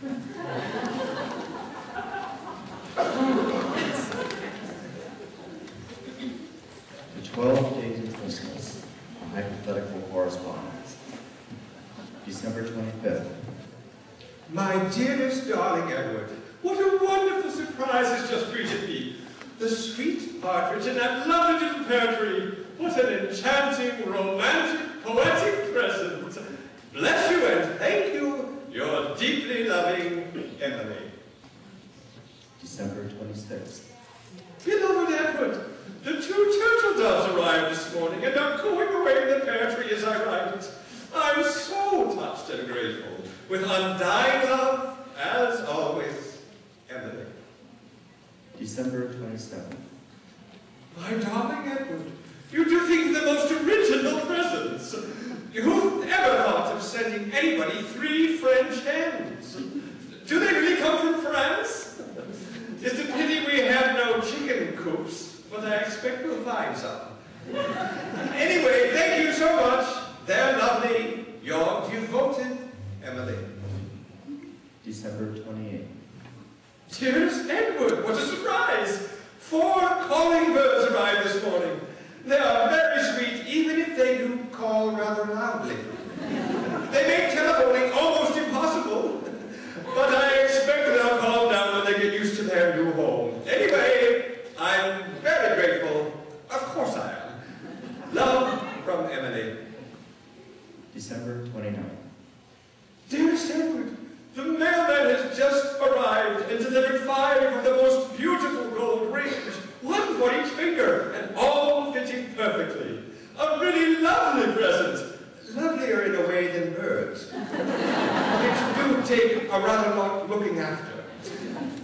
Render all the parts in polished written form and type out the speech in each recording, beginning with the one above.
The 12 Days of Christmas, a hypothetical correspondence. December 25th. My dearest darling Edward, what a wonderful surprise has just greeted me. The sweet partridge and that lovely little pear tree. What an enchanting, romantic, poetic present. Bless you and thank you, your deeply loving Emily. December 26th. Beloved Edward, the 2 turtle doves arrived this morning and are going away in the pear tree as I write. I'm so touched and grateful. With undying love, as always, Emily. December 27th. My darling Edward, you do think the most original presents. Who ever thought of sending anybody 3 French hens? Do they really come from France? It's a pity we have no chicken coops, but I expect we'll find some. Anyway, thank you so much. They're lovely. Your devoted Emily. December 28th. Dearest Edward, what a surprise! 4 calling birds arrived this morning. They are very sweet, even if they do call rather loudly. They make telephoning almost impossible, but I expect they'll calm down when they get used to their new home. Anyway, I'm very grateful. Of course I am. Love from Emily. December 29th. Dearest Edward, the mailman has just arrived and delivered 5 of the most beautiful gold rings, 1 for each finger, and all fitting perfectly. A really lovely present. Lovelier in a way than birds, which do take a rather lot looking after.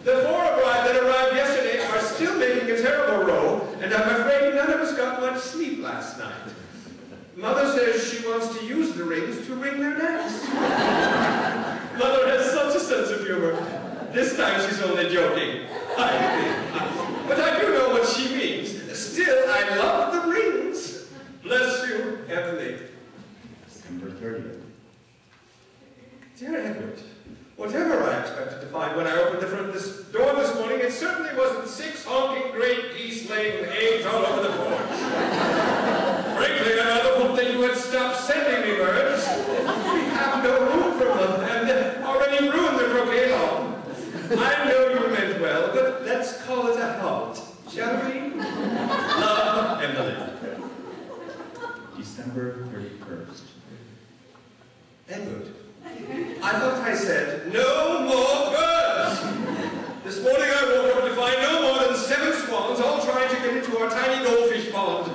The 4 that arrived yesterday are still making a terrible row, and I'm afraid none of us got much sleep last night. Mother says she wants to use the rings to wring their necks. Mother has such a sense of humor. This time she's only joking, I think. But I do know what she means. Still, I love the rings. Bless you, Emily. December 30th. Dear Edward, whatever I expected to find when I opened the front door this morning, it certainly wasn't 6 honking great geese laying eggs all over the porch. Frankly, I rather hoped that you had stopped sending me birds. We have no room for them, and already ruined the croquet lawn. I know you meant well, but let's call it a halt, shall we? Love, Emily. December 31st. Edward, I thought I said no more birds. This morning I woke up to find no more than 7 swans all trying to get into our tiny goldfish pond.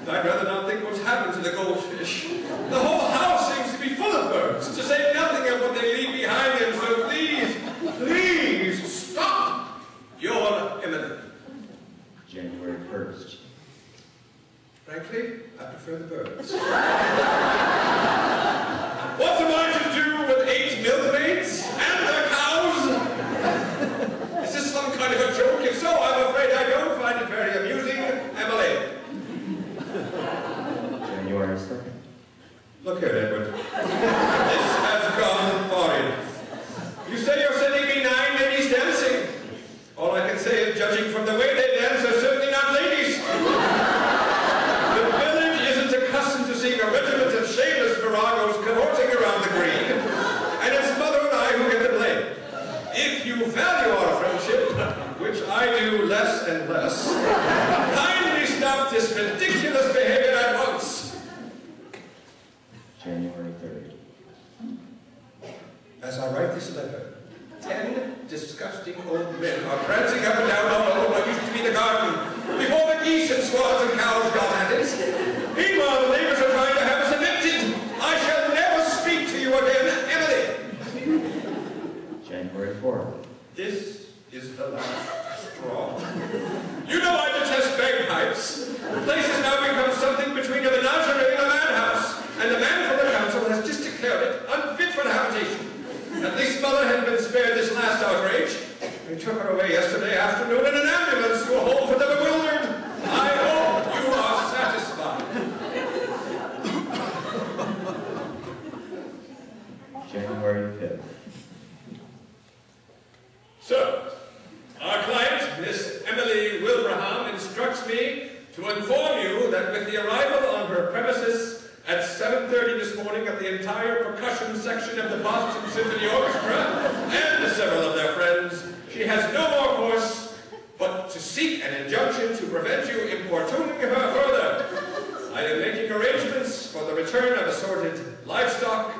I'd rather not think what's happened to the goldfish. The whole house seems to be full of birds, to say nothing of what they leave behind them, so please, please, stop! Your Emily. January 1st. Frankly, I prefer the birds. What am I to do with 8 milkmaids and the cows? Is this some kind of a joke? If so, I'm afraid I don't find it very amusing. Emily. January 2nd. Look here, Edward. This has gone far enough. You say you're sending me 9 ladies dancing. All I can say is, judging from the way they dance, they're certainly not ladies. The village isn't accustomed to seeing a regiment of shameless viragos cavorting around the green, and it's Mother and I who get the blame. If you value our friendship, which I do less and less, kindly stop this ridiculous behavior at once. January 3rd. As I write this letter, 10 disgusting old men are prancing up and down all over what used to be the garden, before the geese and swans and cows got at it. Meanwhile, the neighbors are trying to have us evicted. I shall never speak to you again, Emily. January 4th. This is the last straw. You know I detest bagpipes. The place has now become something between a menagerie and a madhouse, and the man from the council has just declared it unfit for habitation. At least Mother had been spared this last outrage. We took her away yesterday afternoon in an ambulance to a home for the bewildered. I hope you are satisfied. January 5th. 7:30 this morning of the entire percussion section of the Boston Symphony Orchestra and several of their friends. She has no more course but to seek an injunction to prevent you importuning her further. I am making arrangements for the return of assorted livestock